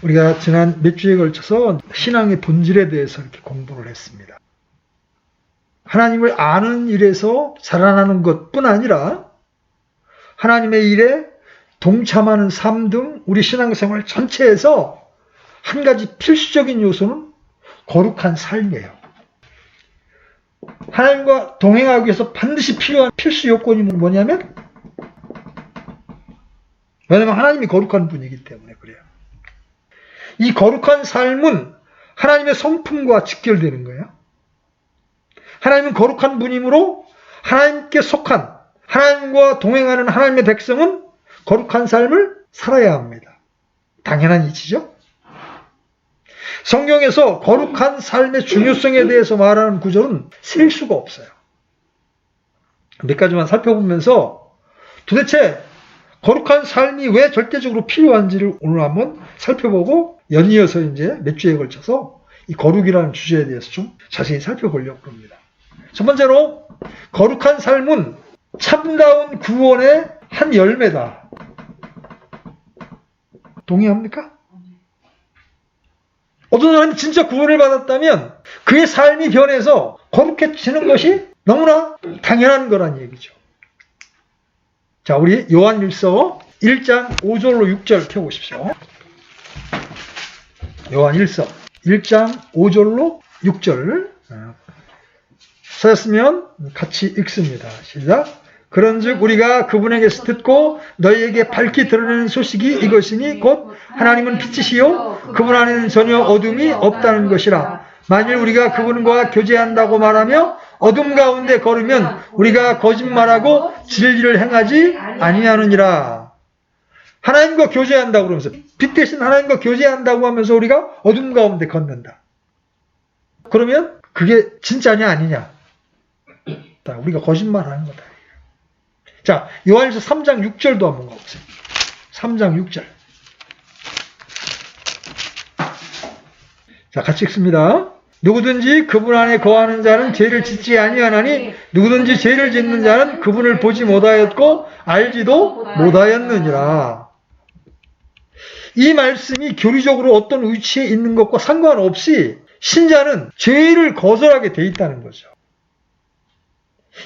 우리가 지난 몇 주에 걸쳐서 신앙의 본질에 대해서 이렇게 공부를 했습니다. 하나님을 아는 일에서 자라나는 것뿐 아니라 하나님의 일에 동참하는 삶 등 우리 신앙생활 전체에서 한 가지 필수적인 요소는 거룩한 삶이에요. 하나님과 동행하기 위해서 반드시 필요한 필수 요건이 뭐냐면, 왜냐하면 하나님이 거룩한 분이기 때문에 그래요. 이 거룩한 삶은 하나님의 성품과 직결되는 거예요. 하나님은 거룩한 분이므로 하나님께 속한, 하나님과 동행하는 하나님의 백성은 거룩한 삶을 살아야 합니다. 당연한 이치죠. 성경에서 거룩한 삶의 중요성에 대해서 말하는 구절은 셀 수가 없어요. 몇 가지만 살펴보면서 도대체 거룩한 삶이 왜 절대적으로 필요한지를 오늘 한번 살펴보고 연이어서 이제 몇 주에 걸쳐서 이 거룩이라는 주제에 대해서 좀 자세히 살펴보려고 합니다. 첫 번째로, 거룩한 삶은 참다운 구원의 한 열매다. 동의합니까? 어떤 사람이 진짜 구원을 받았다면 그의 삶이 변해서 거룩해지는 것이 너무나 당연한 거란 얘기죠. 자, 우리 요한일서 1장 5절로 6절 펴보십시오. 요한일서 1장 5절로 6절 찾았으면 같이 읽습니다. 시작. 그런즉 우리가 그분에게서 듣고 너희에게 밝히 드러내는 소식이 이것이니 곧 하나님은 빛이시요 그분 안에는 전혀 어둠이 없다는 것이라. 만일 우리가 그분과 교제한다고 말하며 어둠 가운데 걸으면 우리가 거짓말하고 진리를 행하지 아니하느니라. 하나님과 교제한다고 그러면서, 빛 대신 하나님과 교제한다고 하면서 우리가 어둠 가운데 걷는다. 그러면 그게 진짜냐 아니냐? 우리가 거짓말하는 거다. 자, 요한일서 3장 6절도 한번 가보세요. 3장 6절. 자, 같이 읽습니다. 누구든지 그분 안에 거하는 자는 죄를 짓지 아니하나니 누구든지 죄를 짓는 자는 그분을 보지 못하였고 알지도 못하였느니라. 이 말씀이 교리적으로 어떤 위치에 있는 것과 상관없이 신자는 죄를 거절하게 돼 있다는 거죠.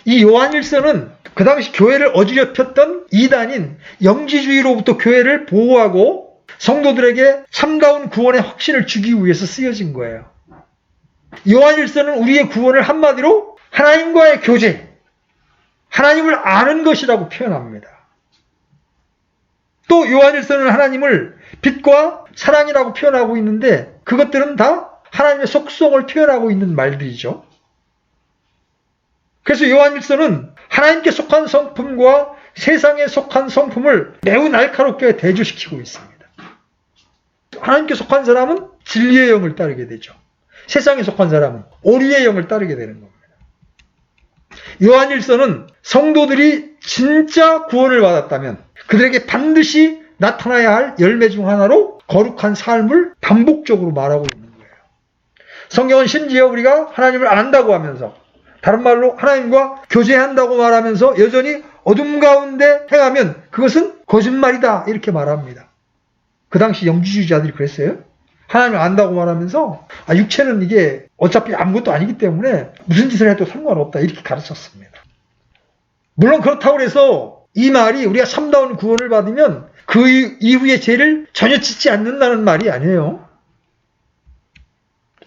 이 요한일서는 그 당시 교회를 어지럽혔던 이단인 영지주의로부터 교회를 보호하고 성도들에게 참다운 구원의 확신을 주기 위해서 쓰여진 거예요. 요한일서는 우리의 구원을 한마디로 하나님과의 교제, 하나님을 아는 것이라고 표현합니다. 또 요한일서는 하나님을 빛과 사랑이라고 표현하고 있는데 그것들은 다 하나님의 속성을 표현하고 있는 말들이죠. 그래서 요한일서는 하나님께 속한 성품과 세상에 속한 성품을 매우 날카롭게 대조시키고 있습니다. 하나님께 속한 사람은 진리의 영을 따르게 되죠. 세상에 속한 사람은 오리의 영을 따르게 되는 겁니다. 요한일서는 성도들이 진짜 구원을 받았다면 그들에게 반드시 나타나야 할 열매 중 하나로 거룩한 삶을 반복적으로 말하고 있는 거예요. 성경은 심지어 우리가 하나님을 안다고 하면서, 다른 말로 하나님과 교제한다고 말하면서 여전히 어둠 가운데 행하면 그것은 거짓말이다 이렇게 말합니다. 그 당시 영지주의자들이 그랬어요. 하나님을 안다고 말하면서 육체는 이게 어차피 아무것도 아니기 때문에 무슨 짓을 해도 상관없다 이렇게 가르쳤습니다. 물론 그렇다고 해서 이 말이 우리가 참다운 구원을 받으면 그 이후에 죄를 전혀 짓지 않는다는 말이 아니에요.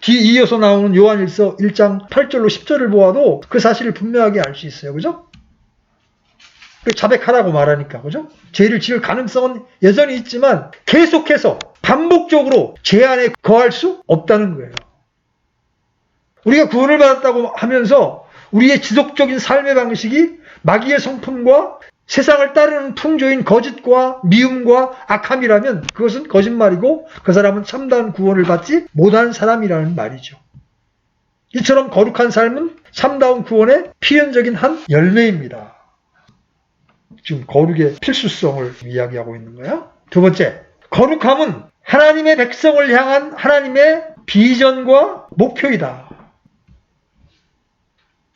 뒤 이어서 나오는 요한일서 1장 8절로 10절을 보아도 그 사실을 분명하게 알 수 있어요. 그죠? 자백하라고 말하니까, 그죠? 죄를 지을 가능성은 여전히 있지만 계속해서 반복적으로 죄 안에 거할 수 없다는 거예요. 우리가 구원을 받았다고 하면서 우리의 지속적인 삶의 방식이 마귀의 성품과 세상을 따르는 풍조인 거짓과 미움과 악함이라면 그것은 거짓말이고 그 사람은 참다운 구원을 받지 못한 사람이라는 말이죠. 이처럼 거룩한 삶은 참다운 구원의 필연적인 한 열매입니다. 지금 거룩의 필수성을 이야기하고 있는 거야. 두 번째, 거룩함은 하나님의 백성을 향한 하나님의 비전과 목표이다.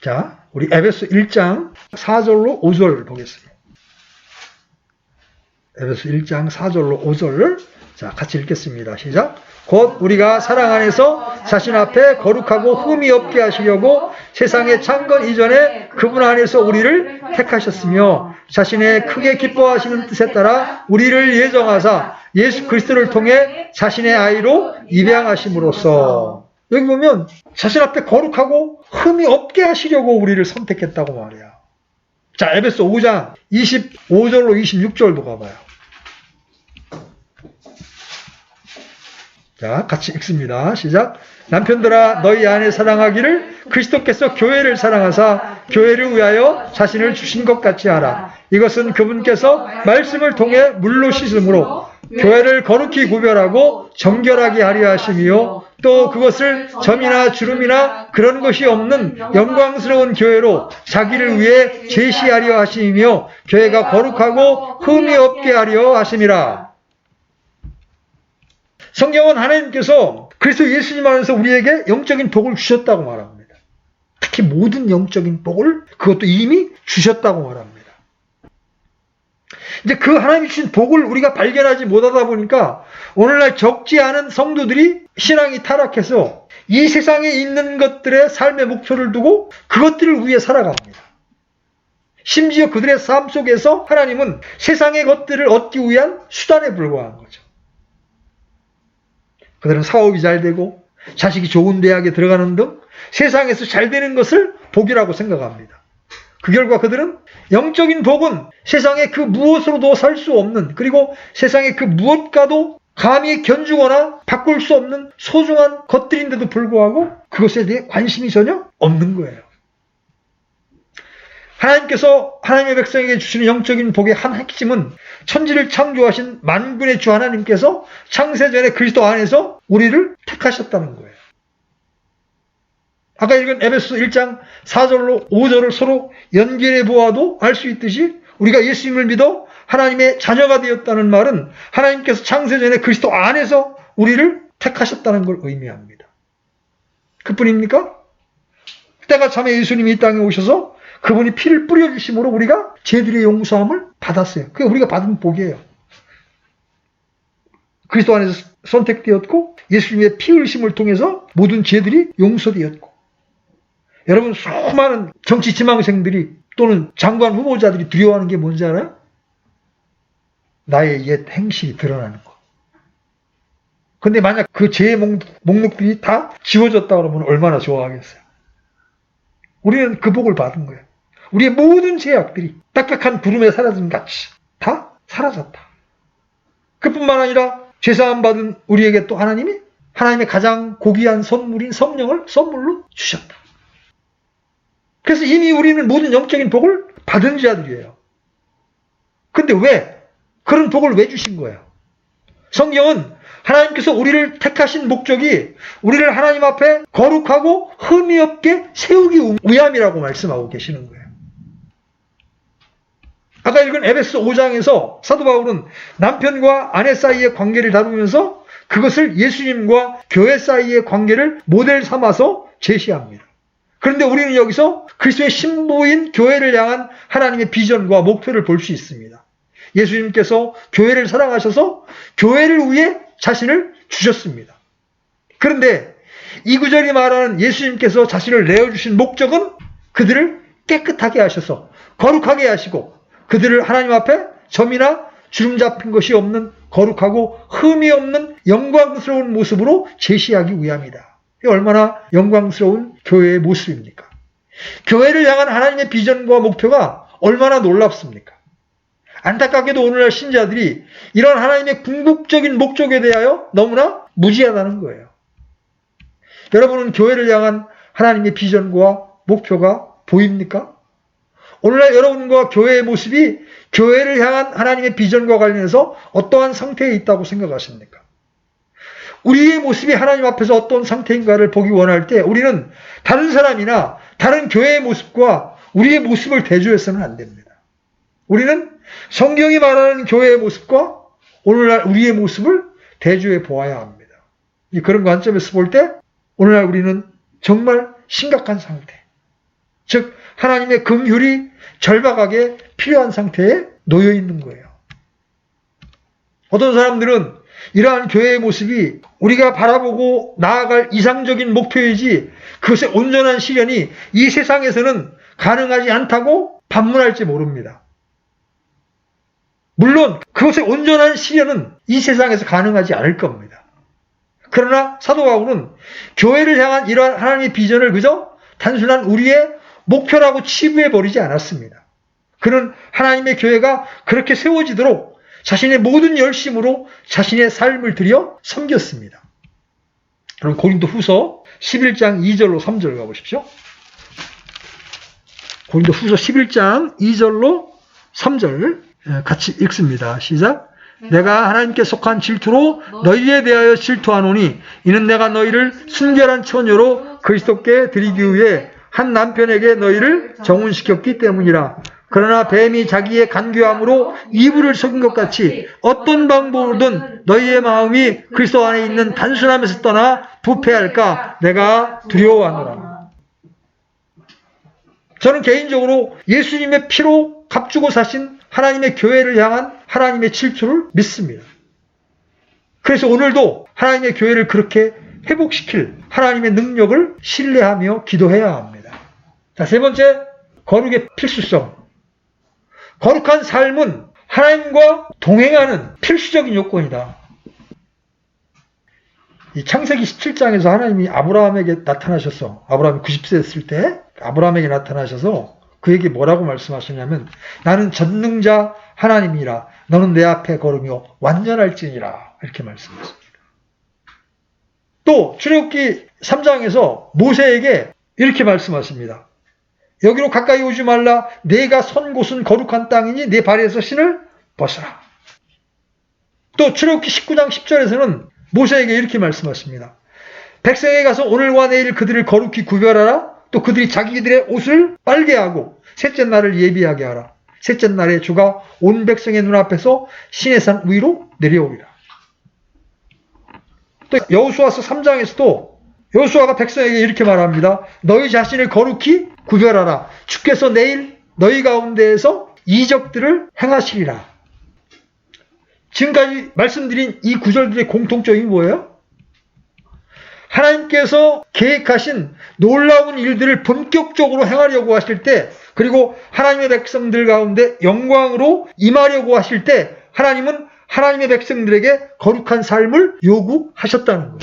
자, 우리 에베소 1장 4절로 5절 보겠습니다. 에베소 1장 4절로 5절 자, 같이 읽겠습니다. 시작. 곧 우리가 사랑 안에서 자신 앞에 거룩하고 흠이 없게 하시려고 세상에 창건 이전에 그분 안에서 우리를 택하셨으며 자신의 크게 기뻐하시는 뜻에 따라 우리를 예정하사 예수 그리스도를 통해 자신의 아이로 입양하심으로써, 여기 보면 자신 앞에 거룩하고 흠이 없게 하시려고 우리를 선택했다고 말이야. 자, 에베소 5장 25절로 26절도 가봐요. 자, 같이 읽습니다. 시작. 남편들아 너희 아내 사랑하기를 그리스도께서 교회를 사랑하사 교회를 위하여 자신을 주신 것 같이 하라. 이것은 그분께서 말씀을 통해 물로 씻음으로 교회를 거룩히 구별하고 정결하게 하려 하심이요 또 그것을 점이나 주름이나 그런 것이 없는 영광스러운 교회로 자기를 위해 제시하려 하심이며 교회가 거룩하고 흠이 없게 하려 하심이라. 성경은 하나님께서 그리스도 예수님 안에서 우리에게 영적인 복을 주셨다고 말합니다. 특히 모든 영적인 복을 그것도 이미 주셨다고 말합니다. 이제 그 하나님이 주신 복을 우리가 발견하지 못하다 보니까 오늘날 적지 않은 성도들이 신앙이 타락해서 이 세상에 있는 것들의 삶의 목표를 두고 그것들을 위해 살아갑니다. 심지어 그들의 삶 속에서 하나님은 세상의 것들을 얻기 위한 수단에 불과한 거죠. 그들은 사업이 잘 되고 자식이 좋은 대학에 들어가는 등 세상에서 잘 되는 것을 복이라고 생각합니다. 그 결과 그들은 영적인 복은 세상의 그 무엇으로도 살 수 없는, 그리고 세상의 그 무엇과도 감히 견주거나 바꿀 수 없는 소중한 것들인데도 불구하고 그것에 대해 관심이 전혀 없는 거예요. 하나님께서 하나님의 백성에게 주시는 영적인 복의 한 핵심은 천지를 창조하신 만군의 주 하나님께서 창세전에 그리스도 안에서 우리를 택하셨다는 거예요. 아까 읽은 에베소 1장 4절로 5절을 서로 연결해 보아도 알 수 있듯이 우리가 예수님을 믿어 하나님의 자녀가 되었다는 말은 하나님께서 창세전에 그리스도 안에서 우리를 택하셨다는 걸 의미합니다. 그뿐입니까? 때가 참에 예수님이 이 땅에 오셔서 그분이 피를 뿌려주심으로 우리가 죄들의 용서함을 받았어요. 그게 우리가 받은 복이에요. 그리스도 안에서 선택되었고 예수님의 피 흘리심을 통해서 모든 죄들이 용서되었고, 여러분 수많은 정치 지망생들이 또는 장관 후보자들이 두려워하는 게 뭔지 알아요? 나의 옛 행실이 드러나는 거. 근데 만약 그 죄의 목록들이 다 지워졌다 그러면 얼마나 좋아하겠어요. 우리는 그 복을 받은 거예요. 우리의 모든 죄악들이 딱딱한 구름에 사라진 같이 다 사라졌다. 그뿐만 아니라 죄사함 받은 우리에게 또 하나님이 하나님의 가장 고귀한 선물인 성령을 선물로 주셨다. 그래서 이미 우리는 모든 영적인 복을 받은 자들이에요. 근데 왜? 그런 복을 왜 주신 거예요? 성경은 하나님께서 우리를 택하신 목적이 우리를 하나님 앞에 거룩하고 흠이 없게 세우기 위함이라고 말씀하고 계시는 거예요. 아까 읽은 에베소 5장에서 사도 바울은 남편과 아내 사이의 관계를 다루면서 그것을 예수님과 교회 사이의 관계를 모델 삼아서 제시합니다. 그런데 우리는 여기서 그리스도의 신부인 교회를 향한 하나님의 비전과 목표를 볼 수 있습니다. 예수님께서 교회를 사랑하셔서 교회를 위해 자신을 주셨습니다. 그런데 이 구절이 말하는 예수님께서 자신을 내어주신 목적은 그들을 깨끗하게 하셔서 거룩하게 하시고 그들을 하나님 앞에 점이나 주름 잡힌 것이 없는 거룩하고 흠이 없는 영광스러운 모습으로 제시하기 위함이다. 이게 얼마나 영광스러운 교회의 모습입니까? 교회를 향한 하나님의 비전과 목표가 얼마나 놀랍습니까? 안타깝게도 오늘날 신자들이 이런 하나님의 궁극적인 목적에 대하여 너무나 무지하다는 거예요. 여러분은 교회를 향한 하나님의 비전과 목표가 보입니까? 오늘날 여러분과 교회의 모습이 교회를 향한 하나님의 비전과 관련해서 어떠한 상태에 있다고 생각하십니까? 우리의 모습이 하나님 앞에서 어떤 상태인가를 보기 원할 때 우리는 다른 사람이나 다른 교회의 모습과 우리의 모습을 대조해서는 안 됩니다. 우리는 성경이 말하는 교회의 모습과 오늘날 우리의 모습을 대조해 보아야 합니다. 그런 관점에서 볼 때 오늘날 우리는 정말 심각한 상태, 즉 하나님의 긍휼이 절박하게 필요한 상태에 놓여 있는 거예요. 어떤 사람들은 이러한 교회의 모습이 우리가 바라보고 나아갈 이상적인 목표이지 그것의 온전한 실현이 이 세상에서는 가능하지 않다고 반문할지 모릅니다. 물론 그것의 온전한 실현은 이 세상에서 가능하지 않을 겁니다. 그러나 사도 바울은 교회를 향한 이러한 하나님의 비전을 그저 단순한 우리의 목표라고 치부해버리지 않았습니다. 그는 하나님의 교회가 그렇게 세워지도록 자신의 모든 열심으로 자신의 삶을 들여 섬겼습니다. 그럼 고린도 후서 11장 2절로 3절 가보십시오. 고린도 후서 11장 2절로 3절 같이 읽습니다. 시작. 내가 하나님께 속한 질투로 너희에 대하여 질투하노니 이는 내가 너희를 순결한 처녀로 그리스도께 드리기 위해 한 남편에게 너희를 정혼시켰기 때문이라. 그러나 뱀이 자기의 간교함으로 이불을 속인 것 같이 어떤 방법으로든 너희의 마음이 그리스도 안에 있는 단순함에서 떠나 부패할까 내가 두려워하노라. 저는 개인적으로 예수님의 피로 값주고 사신 하나님의 교회를 향한 하나님의 질투를 믿습니다. 그래서 오늘도 하나님의 교회를 그렇게 회복시킬 하나님의 능력을 신뢰하며 기도해야 합니다. 자, 세 번째, 거룩의 필수성. 거룩한 삶은 하나님과 동행하는 필수적인 요건이다. 이 창세기 17장에서 하나님이 아브라함에게 나타나셔서, 아브라함이 90세 됐을 때 아브라함에게 나타나셔서 그에게 뭐라고 말씀하셨냐면 나는 전능자 하나님이라 너는 내 앞에 걸으며 완전할지니라 이렇게 말씀하십니다. 또 출애굽기 3장에서 모세에게 이렇게 말씀하십니다. 여기로 가까이 오지 말라. 내가 선 곳은 거룩한 땅이니 내 발에서 신을 벗어라. 또 출애굽기 19장 10절에서는 모세에게 이렇게 말씀하십니다. 백성에게 가서 오늘과 내일 그들을 거룩히 구별하라. 또 그들이 자기들의 옷을 빨게 하고 셋째 날을 예비하게 하라. 셋째 날에 주가 온 백성의 눈앞에서 시내산 위로 내려오리라. 또 여호수아서 3장에서도 여호수아가 백성에게 이렇게 말합니다. 너희 자신을 거룩히 구별하라. 주께서 내일 너희 가운데에서 이적들을 행하시리라. 지금까지 말씀드린 이 구절들의 공통점이 뭐예요? 하나님께서 계획하신 놀라운 일들을 본격적으로 행하려고 하실 때, 그리고 하나님의 백성들 가운데 영광으로 임하려고 하실 때 하나님은 하나님의 백성들에게 거룩한 삶을 요구하셨다는 거예요.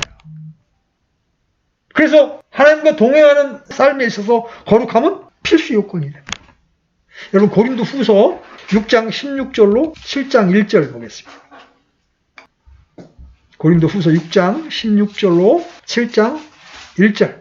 그래서 하나님과 동행하는 삶에 있어서 거룩함은 필수 요건이다. 여러분 고린도 후서 6장 16절로 7장 1절 보겠습니다. 고린도 후서 6장 16절로 7장 1절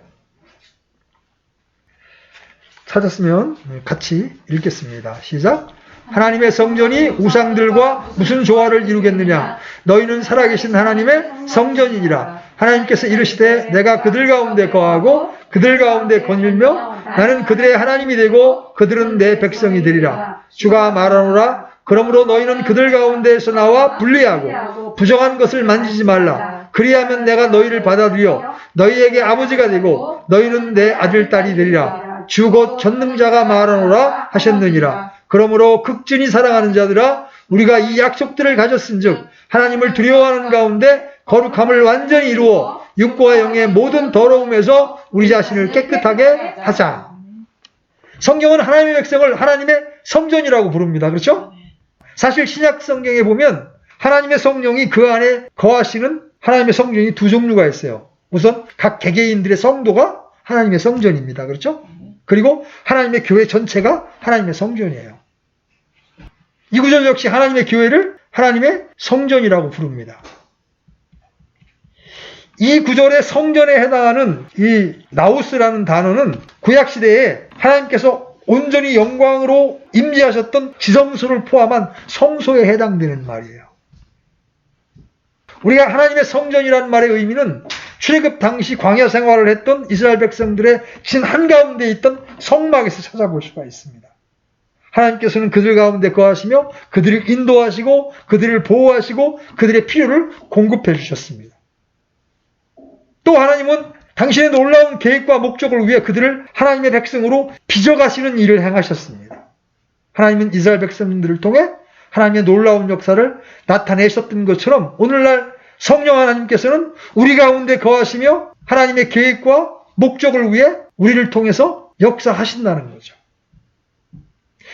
찾았으면 같이 읽겠습니다. 시작. 하나님의 성전이 우상들과 무슨 조화를 이루겠느냐. 너희는 살아계신 하나님의 성전이니라. 하나님께서 이르시되 내가 그들 가운데 거하고 그들 가운데 거닐며 나는 그들의 하나님이 되고 그들은 내 백성이 되리라. 주가 말하노라. 그러므로 너희는 그들 가운데에서 나와 분리하고 부정한 것을 만지지 말라. 그리하면 내가 너희를 받아들여 너희에게 아버지가 되고 너희는 내 아들 딸이 되리라. 주 곧 전능자가 말하노라 하셨느니라. 그러므로 극진히 사랑하는 자들아 우리가 이 약속들을 가졌은즉 하나님을 두려워하는 가운데 거룩함을 완전히 이루어 육과 영의 모든 더러움에서 우리 자신을 깨끗하게 하자. 성경은 하나님의 백성을 하나님의 성전이라고 부릅니다. 그렇죠? 사실 신약 성경에 보면 하나님의 성령이 그 안에 거하시는 하나님의 성전이 두 종류가 있어요. 우선 각 개개인들의 성도가 하나님의 성전입니다. 그렇죠? 그리고 하나님의 교회 전체가 하나님의 성전이에요. 이 구절 역시 하나님의 교회를 하나님의 성전이라고 부릅니다. 이 구절의 성전에 해당하는 이 나우스라는 단어는 구약시대에 하나님께서 온전히 영광으로 임재하셨던 지성소를 포함한 성소에 해당되는 말이에요. 우리가 하나님의 성전이라는 말의 의미는 출애굽 당시 광야 생활을 했던 이스라엘 백성들의 진 한가운데 있던 성막에서 찾아볼 수가 있습니다. 하나님께서는 그들 가운데 거하시며 그들을 인도하시고 그들을 보호하시고 그들의 필요를 공급해 주셨습니다. 또 하나님은 당신의 놀라운 계획과 목적을 위해 그들을 하나님의 백성으로 빚어가시는 일을 행하셨습니다. 하나님은 이스라엘 백성들을 통해 하나님의 놀라운 역사를 나타내셨던 것처럼 오늘날 성령 하나님께서는 우리 가운데 거하시며 하나님의 계획과 목적을 위해 우리를 통해서 역사하신다는 거죠.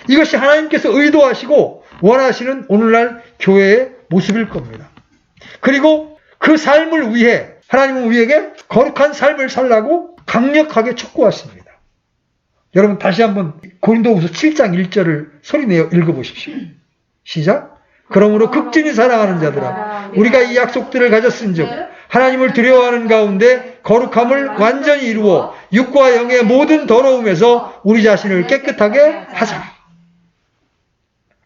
이것이 하나님께서 의도하시고 원하시는 오늘날 교회의 모습일 겁니다. 그리고 그 삶을 위해 하나님은 우리에게 거룩한 삶을 살라고 강력하게 촉구하십니다. 여러분 다시 한번 고린도후서 7장 1절을 소리내어 읽어보십시오. 시작. 그러므로 극진히 사랑하는 자들아 우리가 이 약속들을 가졌은즉 하나님을 두려워하는 가운데 거룩함을 완전히 이루어 육과 영의 모든 더러움에서 우리 자신을 깨끗하게 하자.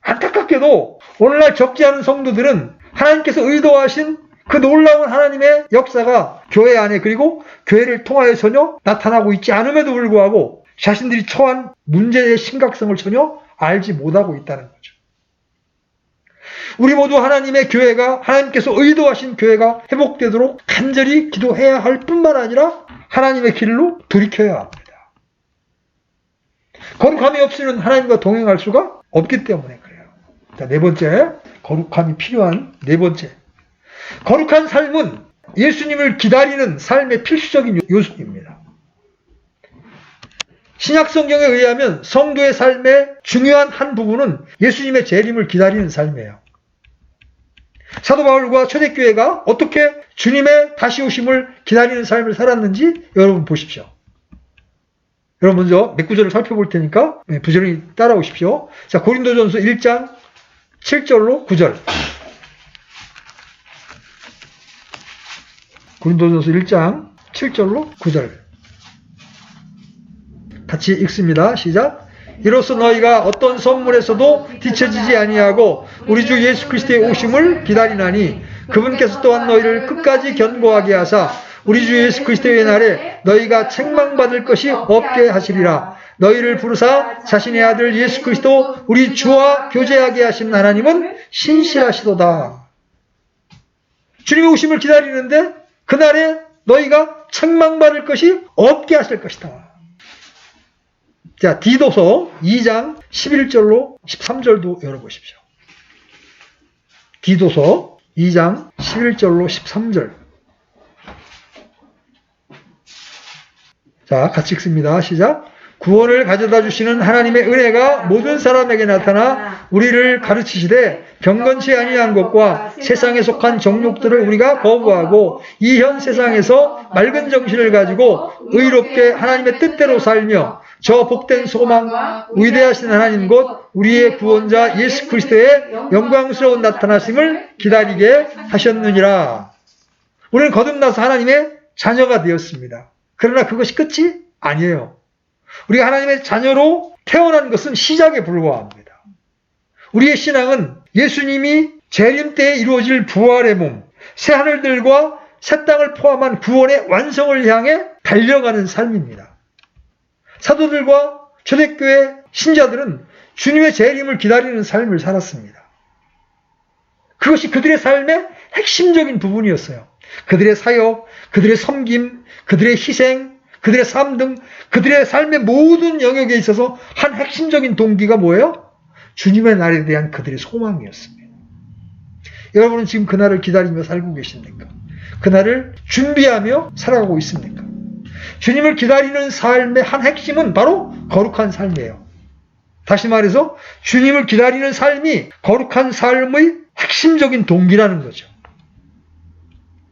안타깝게도 오늘날 적지 않은 성도들은 하나님께서 의도하신 그 놀라운 하나님의 역사가 교회 안에 그리고 교회를 통하여 전혀 나타나고 있지 않음에도 불구하고 자신들이 처한 문제의 심각성을 전혀 알지 못하고 있다는 거죠. 우리 모두 하나님의 교회가 하나님께서 의도하신 교회가 회복되도록 간절히 기도해야 할 뿐만 아니라 하나님의 길로 돌이켜야 합니다. 거룩함이 없이는 하나님과 동행할 수가 없기 때문에 그래요. 자, 네 번째, 거룩함이 필요한 네 번째. 거룩한 삶은 예수님을 기다리는 삶의 필수적인 요소입니다. 신약성경에 의하면 성도의 삶의 중요한 한 부분은 예수님의 재림을 기다리는 삶이에요. 사도 바울과 초대교회가 어떻게 주님의 다시 오심을 기다리는 삶을 살았는지 여러분 보십시오. 여러분 먼저 몇 구절을 살펴볼 테니까 부지런히 따라오십시오. 자, 고린도전서 1장 7절로 9절. 고린도전서 1장 7절로 9절. 같이 읽습니다. 시작. 이로써 너희가 어떤 선물에서도 뒤처지지 아니하고 우리 주 예수 그리스도의 오심을 기다리나니 그분께서 또한 너희를 끝까지 견고하게 하사 우리 주 예수 그리스도의 날에 너희가 책망받을 것이 없게 하시리라. 너희를 부르사 자신의 아들 예수 그리스도 우리 주와 교제하게 하신 하나님은 신실하시도다. 주님의 오심을 기다리는데 그날에 너희가 책망받을 것이 없게 하실 것이다. 자, 디도서 2장 11절로 13절도 열어보십시오. 디도서 2장 11절로 13절. 자, 같이 읽습니다. 시작. 구원을 가져다 주시는 하나님의 은혜가 모든 사람에게 나타나 우리를 가르치시되 경건치 아니한 것과 세상에 속한 정욕들을 우리가 거부하고 이 현 세상에서 맑은 정신을 가지고 의롭게 하나님의 뜻대로 살며 저 복된 소망 위대하신 하나님 곧 우리의 구원자 예수 그리스도의 영광스러운 나타나심을 기다리게 하셨느니라. 우리는 거듭나서 하나님의 자녀가 되었습니다. 그러나 그것이 끝이 아니에요. 우리가 하나님의 자녀로 태어난 것은 시작에 불과합니다. 우리의 신앙은 예수님이 재림 때에 이루어질 부활의 몸, 새 하늘들과 새 땅을 포함한 구원의 완성을 향해 달려가는 삶입니다. 사도들과 초대교회 신자들은 주님의 재림을 기다리는 삶을 살았습니다. 그것이 그들의 삶의 핵심적인 부분이었어요. 그들의 사역, 그들의 섬김, 그들의 희생, 그들의 삶 등 그들의 삶의 모든 영역에 있어서 한 핵심적인 동기가 뭐예요? 주님의 날에 대한 그들의 소망이었습니다. 여러분은 지금 그날을 기다리며 살고 계십니까? 그날을 준비하며 살아가고 있습니까? 주님을 기다리는 삶의 한 핵심은 바로 거룩한 삶이에요. 다시 말해서 주님을 기다리는 삶이 거룩한 삶의 핵심적인 동기라는 거죠.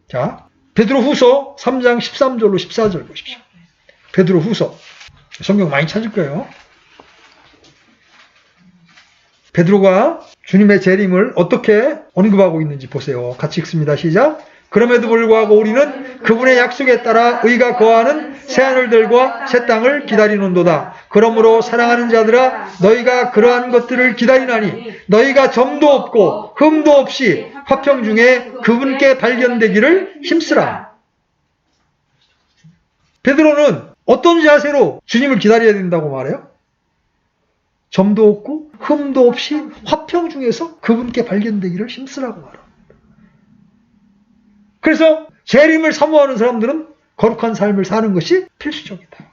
자, 베드로후서 3장 13절로 14절 보십시오. 베드로후서. 성경 많이 찾을 거예요. 베드로가 주님의 재림을 어떻게 언급하고 있는지 보세요. 같이 읽습니다. 시작. 그럼에도 불구하고 우리는 그분의 약속에 따라 의가 거하는 새하늘들과 새 땅을 기다리는도다. 그러므로 사랑하는 자들아 너희가 그러한 것들을 기다리나니 너희가 점도 없고 흠도 없이 화평 중에 그분께 발견되기를 힘쓰라. 베드로는 어떤 자세로 주님을 기다려야 된다고 말해요? 점도 없고 흠도 없이 화평 중에서 그분께 발견되기를 힘쓰라고 말합니다. 그래서 재림을 사모하는 사람들은 거룩한 삶을 사는 것이 필수적이다.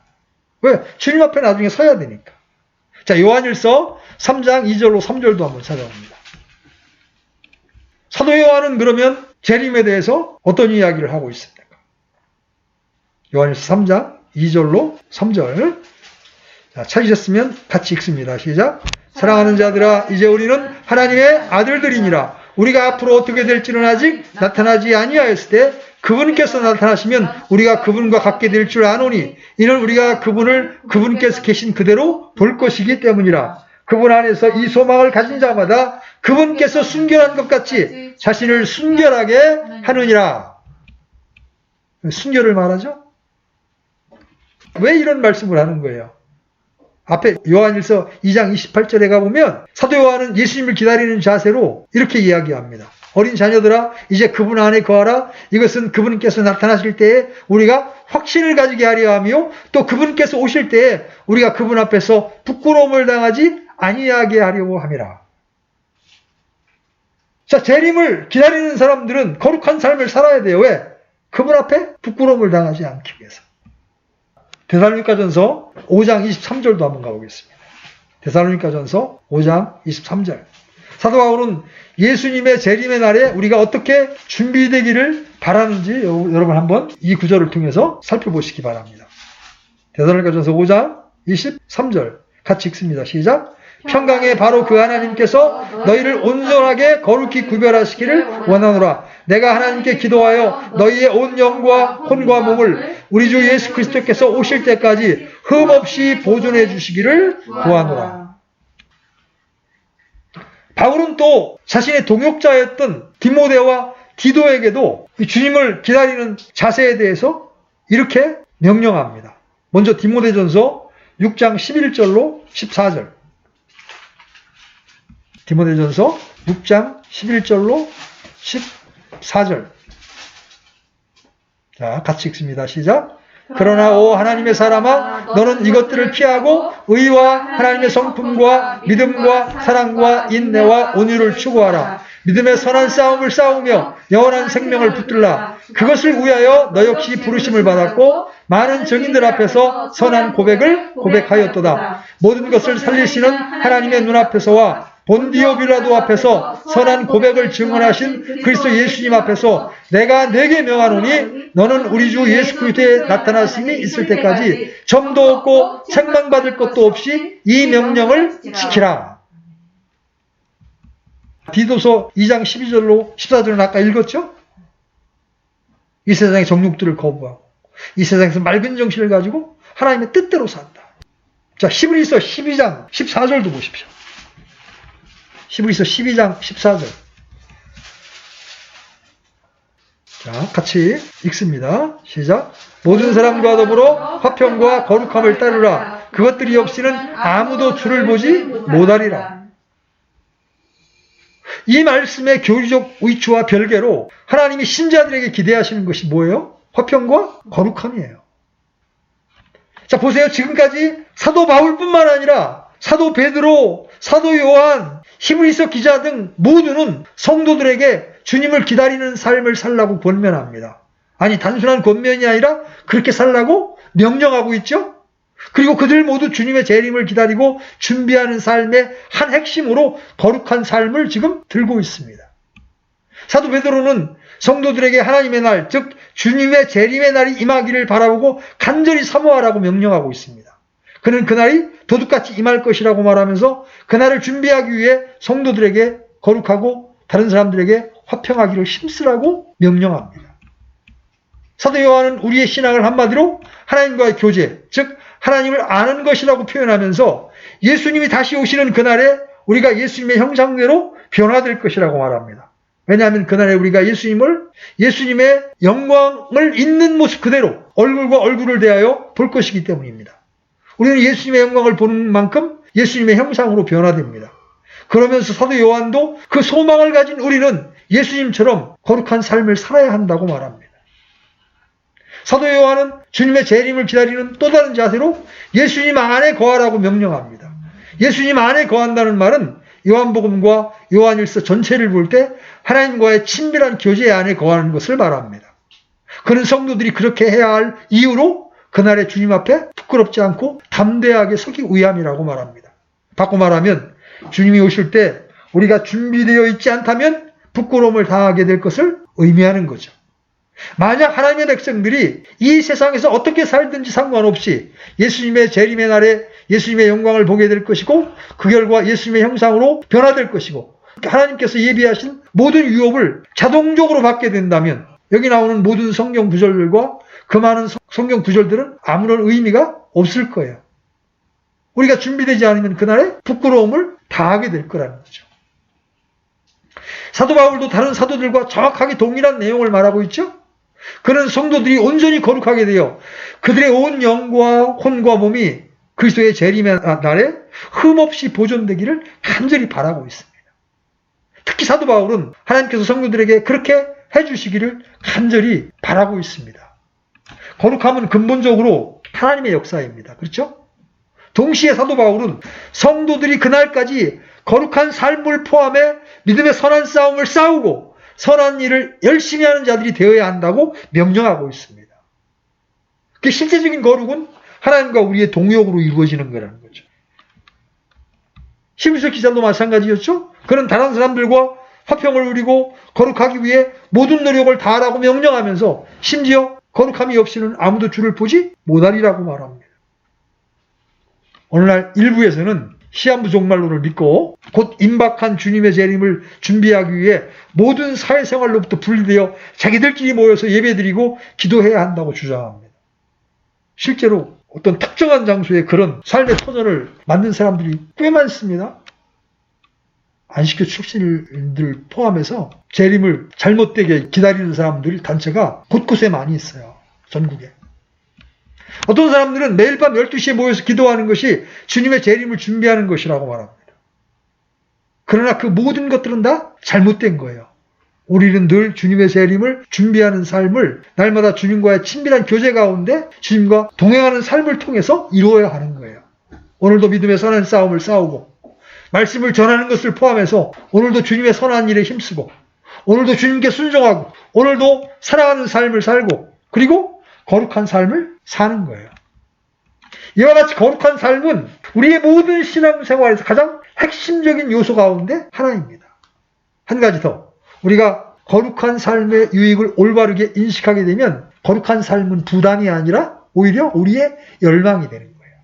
왜? 주님 앞에 나중에 서야 되니까. 자, 요한일서 3장 2절로 3절도 한번 찾아봅니다. 사도 요한은 그러면 재림에 대해서 어떤 이야기를 하고 있습니까? 요한일서 3장 2절로 3절. 자, 찾으셨으면 같이 읽습니다. 시작. 사랑하는 자들아, 이제 우리는 하나님의 아들들이니라. 우리가 앞으로 어떻게 될지는 아직 나타나지 아니하였을 때 그분께서 나타나시면 우리가 그분과 같게 될 줄 아노니 이는 우리가 그분을 그분께서 계신 그대로 볼 것이기 때문이라. 그분 안에서 이 소망을 가진 자마다 그분께서 순결한 것 같이 자신을 순결하게 하느니라. 순결을 말하죠? 왜 이런 말씀을 하는 거예요? 앞에 요한일서 2장 28절에 가보면 사도 요한은 예수님을 기다리는 자세로 이렇게 이야기합니다. 어린 자녀들아, 이제 그분 안에 거하라. 이것은 그분께서 나타나실 때에 우리가 확신을 가지게 하려 하며 또 그분께서 오실 때에 우리가 그분 앞에서 부끄러움을 당하지 아니하게 하려고 함이라. 자, 재림을 기다리는 사람들은 거룩한 삶을 살아야 돼요. 왜? 그분 앞에 부끄러움을 당하지 않기 위해서. 데살로니가전서 5장 23절도 한번 가보겠습니다. 데살로니가전서 5장 23절. 사도 바울은 예수님의 재림의 날에 우리가 어떻게 준비되기를 바라는지 여러분 한번 이 구절을 통해서 살펴보시기 바랍니다. 데살로니가전서 5장 23절 같이 읽습니다. 시작. 평강에 바로 그 하나님께서 너희를 온전하게 거룩히 구별하시기를 원하노라. 내가 하나님께 기도하여 너희의 온 영과 혼과 몸을 우리 주 예수 그리스도께서 오실 때까지 흠없이 보존해 주시기를 구하노라. 바울은 또 자신의 동역자였던 디모데와 디도에게도 주님을 기다리는 자세에 대해서 이렇게 명령합니다. 먼저 디모데전서 6장 11절로 14절. 디모데전서 6장 11절로 14절. 자, 같이 읽습니다. 시작. 그러나 오 하나님의 사람아, 너는 이것들을 피하고 의와 하나님의 성품과 믿음과 사랑과 인내와 온유를 추구하라. 믿음의 선한 싸움을 싸우며 영원한 생명을 붙들라. 그것을 위하여 너 역시 부르심을 받았고 많은 증인들 앞에서 선한 고백을 고백하였도다. 모든 것을 살리시는 하나님의 눈앞에서와 본디오 빌라도 앞에서 선한 고백을 증언하신 그리스도 예수님 앞에서 내가 내게 명하노니 너는 우리 주 예수 그리스도의 나타나심이 있을 때까지 점도 없고 책망받을 것도 없이 이 명령을 지키라. 디도서 2장 12절로 14절은 아까 읽었죠? 이 세상의 정욕들을 거부하고 이 세상에서 맑은 정신을 가지고 하나님의 뜻대로 산다. 자, 히브리서 12장 14절도 보십시오. 히브리서 12장 14절. 자, 같이 읽습니다. 시작. 모든 사람과 더불어 화평과 거룩함을 따르라. 그것들이 없이는 아무도 주를 보지 못하리라. 이 말씀의 교리적 위치와 별개로 하나님이 신자들에게 기대하시는 것이 뭐예요? 화평과 거룩함이에요. 자, 보세요. 지금까지 사도 바울뿐만 아니라 사도 베드로, 사도 요한, 히브리서 기자 등 모두는 성도들에게 주님을 기다리는 삶을 살라고 권면합니다. 아니, 단순한 권면이 아니라 그렇게 살라고 명령하고 있죠? 그리고 그들 모두 주님의 재림을 기다리고 준비하는 삶의 한 핵심으로 거룩한 삶을 지금 들고 있습니다. 사도 베드로는 성도들에게 하나님의 날, 즉 주님의 재림의 날이 임하기를 바라보고 간절히 사모하라고 명령하고 있습니다. 그는 그날이 도둑같이 임할 것이라고 말하면서 그날을 준비하기 위해 성도들에게 거룩하고 다른 사람들에게 화평하기를 힘쓰라고 명령합니다. 사도 요한은 우리의 신앙을 한마디로 하나님과의 교제, 즉 하나님을 아는 것이라고 표현하면서 예수님이 다시 오시는 그날에 우리가 예수님의 형상대로 변화될 것이라고 말합니다. 왜냐하면 그날에 우리가 예수님의 영광을 있는 모습 그대로 얼굴과 얼굴을 대하여 볼 것이기 때문입니다. 우리는 예수님의 영광을 보는 만큼 예수님의 형상으로 변화됩니다. 그러면서 사도 요한도 그 소망을 가진 우리는 예수님처럼 거룩한 삶을 살아야 한다고 말합니다. 사도 요한은 주님의 재림을 기다리는 또 다른 자세로 예수님 안에 거하라고 명령합니다. 예수님 안에 거한다는 말은 요한복음과 요한일서 전체를 볼 때 하나님과의 친밀한 교제 안에 거하는 것을 말합니다. 그는 성도들이 그렇게 해야 할 이유로 그날의 주님 앞에 부끄럽지 않고 담대하게 서기 위함이라고 말합니다. 바꿔 말하면 주님이 오실 때 우리가 준비되어 있지 않다면 부끄러움을 당하게 될 것을 의미하는 거죠. 만약 하나님의 백성들이 이 세상에서 어떻게 살든지 상관없이 예수님의 재림의 날에 예수님의 영광을 보게 될 것이고 그 결과 예수님의 형상으로 변화될 것이고 하나님께서 예비하신 모든 유업을 자동적으로 받게 된다면 여기 나오는 모든 성경 구절들과 그 많은 성경 구절들은 아무런 의미가 없을 거예요. 우리가 준비되지 않으면 그날에 부끄러움을 당하게 될 거라는 거죠. 사도 바울도 다른 사도들과 정확하게 동일한 내용을 말하고 있죠. 그는 성도들이 온전히 거룩하게 되어 그들의 온 영과 혼과 몸이 그리스도의 재림의 날에 흠없이 보존되기를 간절히 바라고 있습니다. 특히 사도 바울은 하나님께서 성도들에게 그렇게 해주시기를 간절히 바라고 있습니다. 거룩함은 근본적으로 하나님의 역사입니다. 그렇죠? 동시에 사도 바울은 성도들이 그날까지 거룩한 삶을 포함해 믿음의 선한 싸움을 싸우고 선한 일을 열심히 하는 자들이 되어야 한다고 명령하고 있습니다. 그 실제적인 거룩은 하나님과 우리의 동역으로 이루어지는 거라는 거죠. 히브리서 기자도 마찬가지였죠. 그는 다른 사람들과 화평을 누리고 거룩하기 위해 모든 노력을 다하라고 명령하면서 심지어 거룩함이 없이는 아무도 주를 보지 못하리라고 말합니다. 오늘날 일부에서는 시한부 종말론을 믿고 곧 임박한 주님의 재림을 준비하기 위해 모든 사회생활로부터 분리되어 자기들끼리 모여서 예배드리고 기도해야 한다고 주장합니다. 실제로 어떤 특정한 장소에 그런 삶의 터전을 만든 사람들이 꽤 많습니다. 안식교 출신들 포함해서 재림을 잘못되게 기다리는 사람들 단체가 곳곳에 많이 있어요. 전국에. 어떤 사람들은 매일 밤 12시에 모여서 기도하는 것이 주님의 재림을 준비하는 것이라고 말합니다. 그러나 그 모든 것들은 다 잘못된 거예요. 우리는 늘 주님의 재림을 준비하는 삶을 날마다 주님과의 친밀한 교제 가운데 주님과 동행하는 삶을 통해서 이루어야 하는 거예요. 오늘도 믿음의 선한 싸움을 싸우고 말씀을 전하는 것을 포함해서 오늘도 주님의 선한 일에 힘쓰고 오늘도 주님께 순종하고 오늘도 사랑하는 삶을 살고 그리고 거룩한 삶을 사는 거예요. 이와 같이 거룩한 삶은 우리의 모든 신앙생활에서 가장 핵심적인 요소 가운데 하나입니다. 한 가지 더. 우리가 거룩한 삶의 유익을 올바르게 인식하게 되면 거룩한 삶은 부담이 아니라 오히려 우리의 열망이 되는 거예요.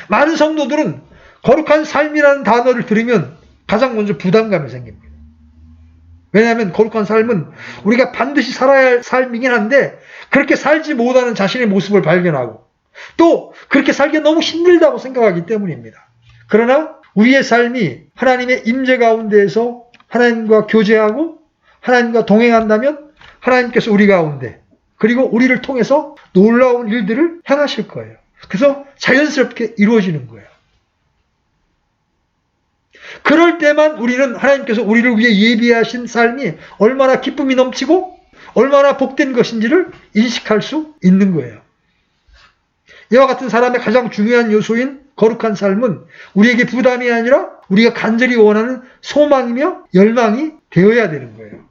많은 성도들은 거룩한 삶이라는 단어를 들으면 가장 먼저 부담감이 생깁니다. 왜냐하면 거룩한 삶은 우리가 반드시 살아야 할 삶이긴 한데 그렇게 살지 못하는 자신의 모습을 발견하고 또 그렇게 살기가 너무 힘들다고 생각하기 때문입니다. 그러나 우리의 삶이 하나님의 임재 가운데에서 하나님과 교제하고 하나님과 동행한다면 하나님께서 우리 가운데 그리고 우리를 통해서 놀라운 일들을 행하실 거예요. 그래서 자연스럽게 이루어지는 거예요. 그럴 때만 우리는 하나님께서 우리를 위해 예비하신 삶이 얼마나 기쁨이 넘치고 얼마나 복된 것인지를 인식할 수 있는 거예요. 이와 같은 사람의 가장 중요한 요소인 거룩한 삶은 우리에게 부담이 아니라 우리가 간절히 원하는 소망이며 열망이 되어야 되는 거예요.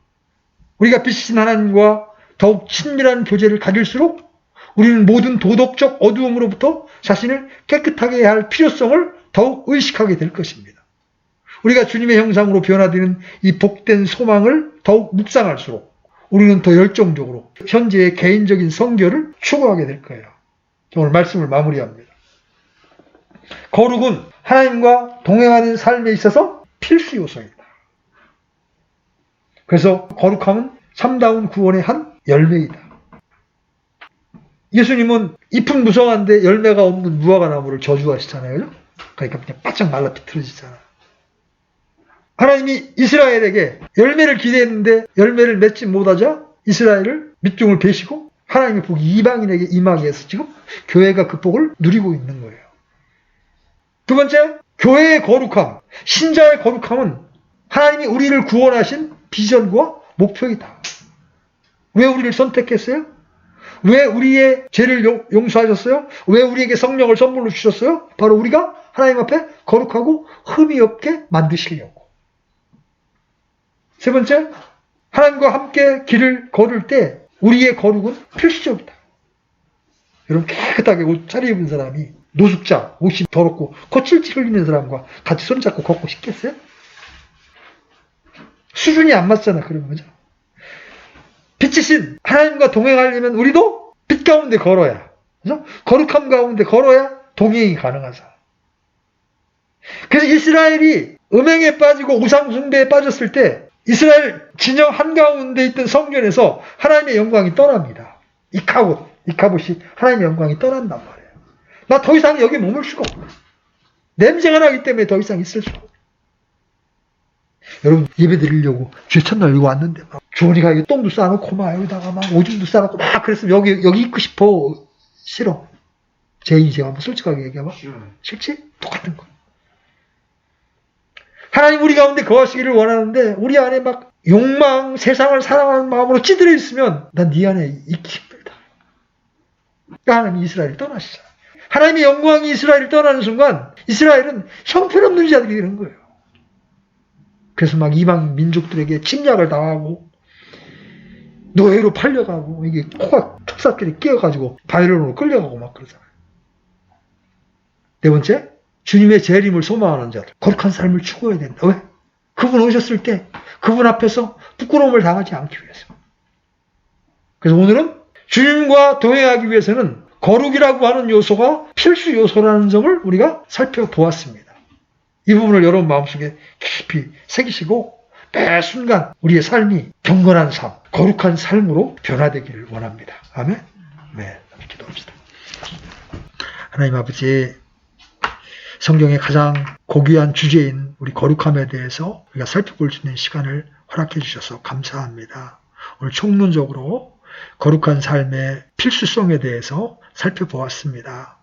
우리가 빛이신 하나님과 더욱 친밀한 교제를 가질수록 우리는 모든 도덕적 어두움으로부터 자신을 깨끗하게 해야 할 필요성을 더욱 의식하게 될 것입니다. 우리가 주님의 형상으로 변화되는 이 복된 소망을 더욱 묵상할수록 우리는 더 열정적으로 현재의 개인적인 성결을 추구하게 될 거예요. 오늘 말씀을 마무리합니다. 거룩은 하나님과 동행하는 삶에 있어서 필수 요소입니다. 그래서 거룩함은 참다운 구원의 한 열매이다. 예수님은 잎은 무성한데 열매가 없는 무화과나무를 저주하시잖아요. 그러니까 그냥 바짝 말라 비틀어지잖아요. 하나님이 이스라엘에게 열매를 기대했는데 열매를 맺지 못하자 이스라엘을 밑둥을 베시고 하나님의 복이 이방인에게 임하게 해서 지금 교회가 그 복을 누리고 있는 거예요. 두 번째, 교회의 거룩함, 신자의 거룩함은 하나님이 우리를 구원하신 비전과 목표이다. 왜 우리를 선택했어요? 왜 우리의 죄를 용서하셨어요? 왜 우리에게 성령을 선물로 주셨어요? 바로 우리가 하나님 앞에 거룩하고 흠이 없게 만드시려고. 세 번째, 하나님과 함께 길을 걸을 때 우리의 거룩은 필수적이다. 여러분 깨끗하게 옷 차려입은 사람이 노숙자, 옷이 더럽고 코칠칠 흘리는 사람과 같이 손잡고 걷고 싶겠어요? 수준이 안 맞잖아. 그런 거죠. 빛이신 하나님과 동행하려면 우리도 빛 가운데 걸어야, 그죠? 거룩함 가운데 걸어야 동행이 가능하죠. 그래서 이스라엘이 음행에 빠지고 우상숭배에 빠졌을 때 이스라엘 진영 한가운데 있던 성전에서 하나님의 영광이 떠납니다. 이카봇이 하나님의 영광이 떠난단 말이에요. 나 더 이상 여기 머물 수가 없어. 냄새가 나기 때문에 더 이상 있을 수가 없어. 여러분, 예배 드리려고 주의 첫날 이거 왔는데 막 주원이가 여기 똥도 싸놓고 막 여기다가 막 오줌도 싸놓고 막 그랬으면 여기 있고 싶어. 싫어. 제가 한번 솔직하게 얘기해봐. 싫지? 똑같은 거. 하나님 우리 가운데 거하시기를 원하는데 우리 안에 막 욕망, 세상을 사랑하는 마음으로 찌들어 있으면 난 네 안에 있기 힘들다. 그러니까 하나님이 이스라엘을 떠나시잖아. 하나님의 영광이 이스라엘을 떠나는 순간 이스라엘은 형편없는 자들이 되는 거예요. 그래서 막 이방 민족들에게 침략을 당하고 노예로 팔려가고 이게 코가 턱사끼리 끼어가지고 바벨론으로 끌려가고 막 그러잖아요. 네 번째, 주님의 재림을 소망하는 자들. 거룩한 삶을 추구해야 된다. 왜? 그분 오셨을 때 그분 앞에서 부끄러움을 당하지 않기 위해서. 그래서 오늘은 주님과 동행하기 위해서는 거룩이라고 하는 요소가 필수 요소라는 점을 우리가 살펴보았습니다. 이 부분을 여러분 마음속에 깊이 새기시고 매 순간 우리의 삶이 경건한 삶, 거룩한 삶으로 변화되기를 원합니다. 아멘? 네, 기도합시다. 하나님 아버지, 성경의 가장 고귀한 주제인 우리 거룩함에 대해서 우리가 살펴볼 수 있는 시간을 허락해 주셔서 감사합니다. 오늘 총론적으로 거룩한 삶의 필수성에 대해서 살펴보았습니다.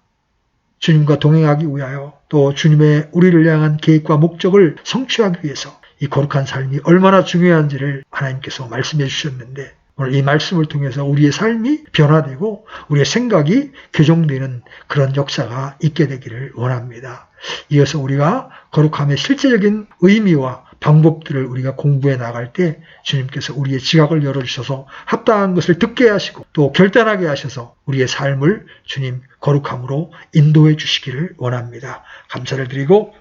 주님과 동행하기 위하여 또 주님의 우리를 향한 계획과 목적을 성취하기 위해서 이 거룩한 삶이 얼마나 중요한지를 하나님께서 말씀해 주셨는데 오늘 이 말씀을 통해서 우리의 삶이 변화되고 우리의 생각이 교정되는 그런 역사가 있게 되기를 원합니다. 이어서 우리가 거룩함의 실제적인 의미와 방법들을 우리가 공부해 나갈 때 주님께서 우리의 지각을 열어주셔서 합당한 것을 듣게 하시고 또 결단하게 하셔서 우리의 삶을 주님 거룩함으로 인도해 주시기를 원합니다. 감사를 드리고